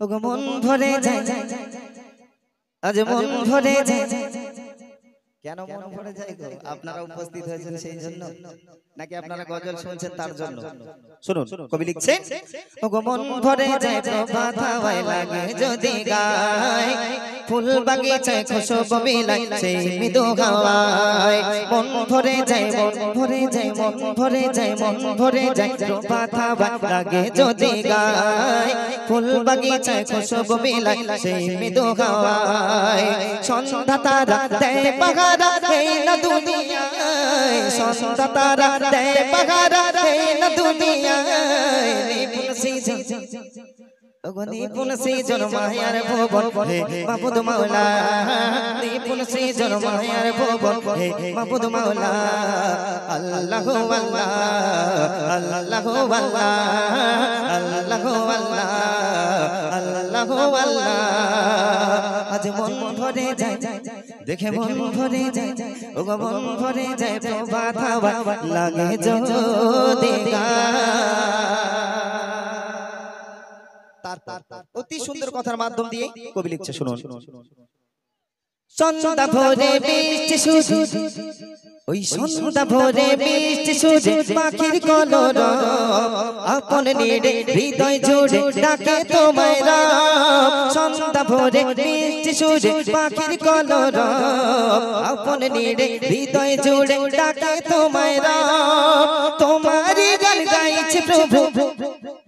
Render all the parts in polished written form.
ওগো মন ভরে যায়, আজ মন ভরে যায়। কেন মন ভরে যায় গো? আপনারা উপস্থিত হয়েছেন সেই জন্য, নাকি আপনারা গজল শুনছেন তার জন্য? শুনুন, কবি লিখছেন, ওগো মন ভরে যায় প্রভাত হাওয়ায় লাগে যদি গায়, ফুল বাগিচায় খুশবু বিলায় সেই মৃদু হাওয়ায়। মন ভরে যায়, মন ভরে যায়, মন ভরে যায়, মন ভরে যায় প্রভাত হাওয়ায় লাগে যদি গায়, ফুল বাগিচায় খুশবু বিলায় সেই মৃদু হাওয়ায়। সন্ধ্যা তারা দেয় পাহারা এই না দুনিয়ায়, সন্ধ্যা তারা দেয় পাহারা এই না দুনিয়ায়। নিপুণ সৃজন, ওগো নিপুণ সৃজন মায়ার ভুবন হে মাবুদ মাওলা, নিপুণ সৃজন মায়ার ভুবন হে মাবুদ মাওলা। আল্লাহু আল্লাহ, আল্লাহু আল্লাহ, আল্লাহু আল্লাহ, আল্লাহু আল্লাহ। আজ মন ভরে যায়, দেখে মন ভরে যায়, ওগো মন ভরে যায় প্রভাত হাওয়া লাগে যদি অতি সুন্দর কথার মাধ্যম দিয়ে কবি লিখছে, শুনুন। সন্ধ্যা ভোরে বৃষ্টি শুধু, ওই সন্ধ্যা ভোরে বৃষ্টি শুধু পাখির কলরব, আপন নিড়ে হৃদয় জুড়ে ডাকে তোমায় রব। সন্ধ্যা ভোরে বৃষ্টি শুধু পাখির কলরব, আপন নিড়ে হৃদয় জুড়ে ডাকে তোমায় রব। তোমারই গান গাইছে প্রভু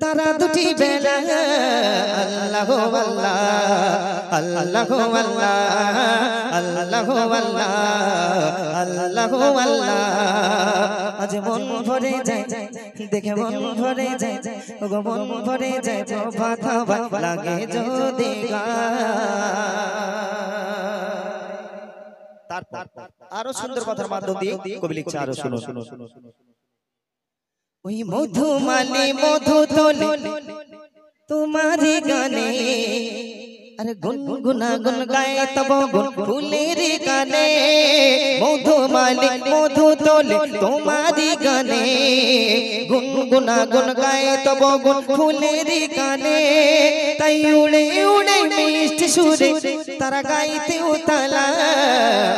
তারা দুটি বেলা, আল্লাহু আল্লাহ, আল্লাহু আল্লাহ, আল্লাহু আল্লাহ, আল্লাহু আল্লাহ। আজ মন ভরে যায়, দেখে মন ভরে যায়, ওগো মন ভরে যায় প্রভাত হাওয়া লাগে যদি গায়। আরো সুন্দর কথার মাধ্যম দিয়ে কবি লিখছে, আরো শুনো। ওই মধুমালি মধু তোলে তোমারি গানে, আরে গুনগুনা গুন গায় তব গুন ফুলের গানে। মধুমালি মধু তোলে তোমারি গানে, গুনগুনা গুন গায় তব গুন ফুলের গানে। তাই উড়ে উড়ে মিষ্টি সুরে তারা গাইতে উতালা,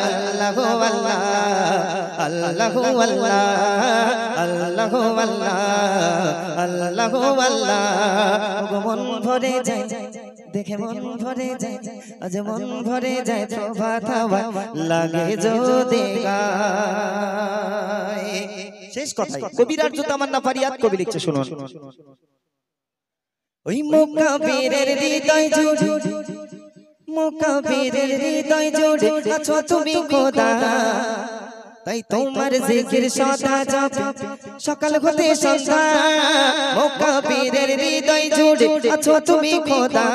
আল্লাহু আল্লাহ, আল্লাহু আল্লাহ, আল্লাহু আল্লাহ, আল্লাহু আল্লাহ। ওগো মন ভরে যায়, দেখে মন ভরে যায়, আজ মন ভরে যায় প্রভাত হাওয়া লাগে যদি গায়। শেষ কথাই কবিরার জুতা মান্না ফারিয়াদ কবি লিখছে, শুনুন। ওই মুকাবিরের হৃদয় জুড়ে, মুকাবিরের হৃদয় জুড়ে আছো তুমি খোদা, তাই তোমার জিকির সদা জপে সকাল হতে সন্ধ্যা। মুকাবিরের হৃদয় জুড়ে আছো তুমি খোদা,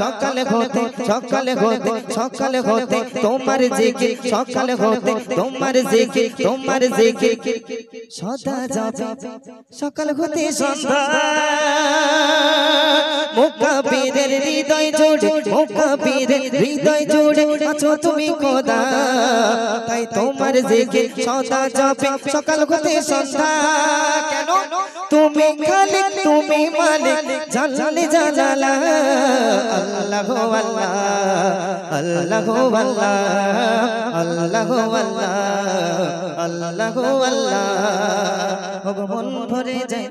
সকাল হতে সকাল হতে সকাল হতে তোমার জিকির, সকাল হতে তোমার জিকির, তোমার জিকির সদা জপে সকাল হতে সন্ধ্যা। মুকাবিরের হৃদয় জুড়ে, মুকাবিরের হৃদয় জুড়ে আছো তুমি খোদা, তাই তোমার জিকির সদা জপে সকাল হতে সন্ধ্যা। কেন? তুমি খালিক, তুমি মালিক, জালালে জালালা, আল্লাহু আল্লাহ, আল্লাহু আল্লাহ, আল্লাহু আল্লাহ, আল্লাহু আল্লাহ। ওগো মন ভরে যায়,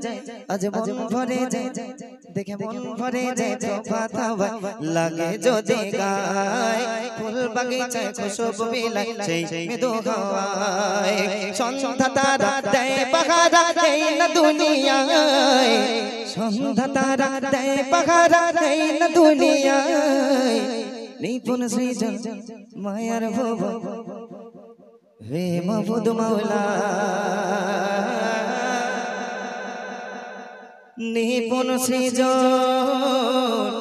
আজ মন ভরে যায়, দেখে মন ভরে যায় প্রভাত হাওয়া লাগে যদি গায়, ফুল বাগিচায় খুশবু বিলায় সেই মৃদু হাওয়ায়। সন্ধ্যা তারা দেয় পাহারা এই না দুনিয়ায়, সন্ধ্যা তারা দেয় পাহারা এই না দুনিয়ায়। নিপুণ সৃজন মায়ার ভুবন হে মাবুদ মাওলা, নিপুণ সৃজন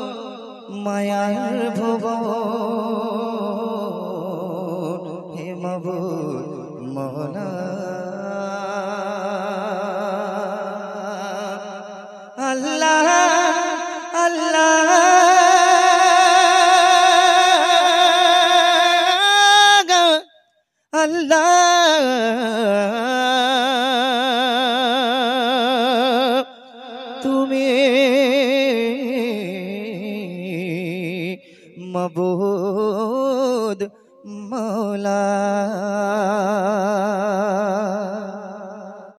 মায়ার ভুবন হে মাবুদ মাওলা। আল্লাহ আল্লাহ আল্লাহ, তুমি মাবুদ মৌলা